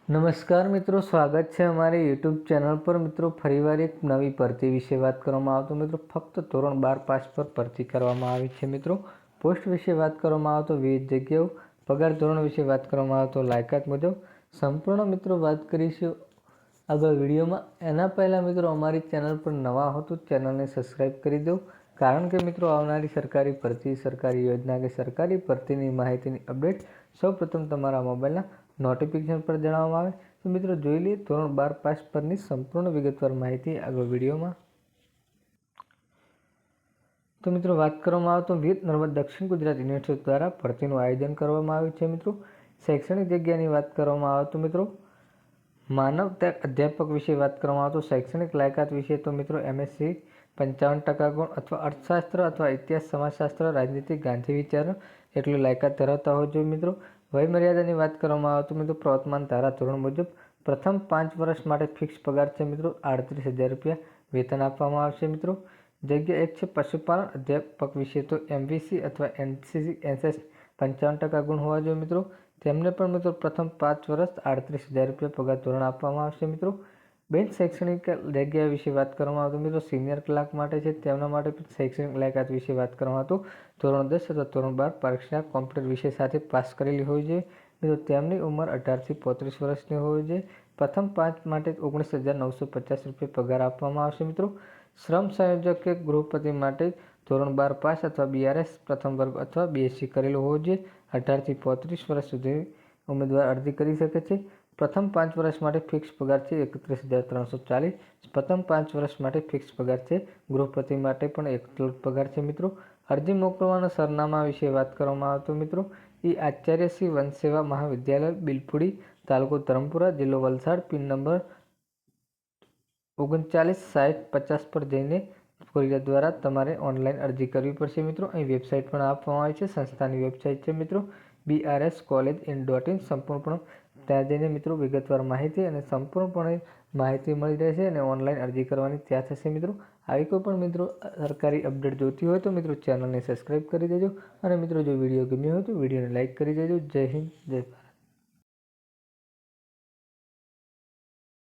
નમસ્કાર મિત્રો, સ્વાગત છે અમારી યુટ્યુબ ચેનલ પર। મિત્રો ફરીવાર એક નવી ભરતી વિશે વાત કરવામાં આવે તો મિત્રો ફક્ત ધોરણ 12 પાસ પર ભરતી કરવામાં આવી છે। મિત્રો પોસ્ટ વિશે વાત કરવામાં આવે તો વિવિધ જગ્યાઓ, પગાર ધોરણ વિશે વાત કરવામાં આવે તો લાયકાત મુજબ સંપૂર્ણ મિત્રો વાત કરીશું આગળ વિડીયોમાં। એના પહેલાં મિત્રો અમારી ચેનલ પર નવા હો તો ચેનલને સબસ્ક્રાઈબ કરી દો, કારણ કે મિત્રો આવનારી સરકારી ભરતી, સરકારી યોજના કે સરકારી ભરતીની માહિતીની અપડેટ સૌપ્રથમ તમારા મોબાઈલના નોટિફિકેશન પર જણાવવામાં આવે। તો મિત્રો જોઈ લઈએ ધોરણ 12 પાસ પરની સંપૂર્ણ વિગતવાર માહિતી આગળ વિડીયોમાં। તો મિત્રો વાત કરવામાં આવે તો વીર નર્મદ દક્ષિણ ગુજરાત યુનિવર્સિટી દ્વારા ભરતીનું આયોજન કરવામાં આવ્યું છે। મિત્રો શૈક્ષણિક જગ્યાની વાત કરવામાં આવે તો મિત્રો માનવતા અધ્યાપક વિશે વાત કરવામાં આવે તો શૈક્ષણિક લાયકાત વિશે તો મિત્રો MSc 55% ગુણ અથવા અર્થશાસ્ત્ર અથવા ઇતિહાસ, સમાજશાસ્ત્ર, રાજનીતિ, ગાંધી વિચાર એટલી લાયકાત ધરાવતા હોય જોઈએ। મિત્રો વય મર્યાદાની વાત કરવામાં આવે તો મિત્રો પ્રવર્તમાન ધારા ધોરણ મુજબ પ્રથમ 5 વર્ષ માટે ફિક્સ પગાર છે મિત્રો 38,000 રૂપિયા વેતન આપવામાં આવશે। મિત્રો જગ્યા એક છે પશુપાલન અધ્યાપક વિશે તો MVC અથવા NSS 55% ગુણ હોવા જોઈએ। મિત્રો તેમને પણ મિત્રો પ્રથમ 5 વર્ષ 38,000 રૂપિયા પગાર ધોરણ આપવામાં આવશે। મિત્રો બેન શૈક્ષણિક જગ્યા વિશે વાત કરવામાં આવે તો મિત્રો સિનિયર ક્લાર્ક માટે છે, તેમના માટે શૈક્ષણિક લાયકાત વિશે વાત કરવામાં આવે તો ધોરણ 10 અથવા ધોરણ 12 પરીક્ષા કોમ્પ્યુટર વિષય સાથે પાસ કરેલી હોવી જોઈએ। મિત્રો તેમની ઉંમર 18 થી 35 વર્ષની હોવી જોઈએ। પ્રથમ 5 માટે 19,950 રૂપિયા પગાર આપવામાં આવશે। મિત્રો શ્રમ સંયોજક કે ગૃહપતિ માટે ધોરણ 12 પાસ અથવા BRS પ્રથમ વર્ગ અથવા BSc કરેલું હોવું જોઈએ। 18 થી 35 વર્ષ સુધી ઉમેદવાર અરજી કરી શકે છે। પ્રથમ 5 વર્ષ માટે ફિક્સ પગાર છે 31,340। પ્રથમ 5 વર્ષ માટે ફિક્સ પગાર છે। ગૃહપતિ માટે પણ એટલો જ પગાર છે। મિત્રો અરજી મોકલવાના સરનામા વિશે વાત કરવામાં આવે તો મિત્રો આચાર્ય શ્રી વંશસેવા મહાવિદ્યાલય, બિલપુડી, તાલુકો ધરમપુરા, જિલ્લો વલસાડ, પિન નંબર 396050 પર જઈને કોરિયર દ્વારા તમારે ઓનલાઈન અરજી કરવી પડશે। મિત્રો અહીં વેબસાઇટ પણ આપવામાં આવી છે, સંસ્થાની વેબસાઇટ છે મિત્રો brscollege.in। સંપૂર્ણપણે ત્યાં જઈને મિત્રો વિગતવાર માહિતી અને સંપૂર્ણપણે માહિતી મળી રહેશે અને ઓનલાઈન અરજી કરવાની ત્યાં થશે। મિત્રો આવી કોઈ પણ મિત્રો સરકારી અપડેટ જોઈતી હોય તો મિત્રો ચેનલને સબસ્ક્રાઈબ કરી દેજો અને મિત્રો જો વિડીયો ગમ્યો હોય તો વિડીયોને લાઇક કરી દેજો। જય હિન્દ, જય ભારત।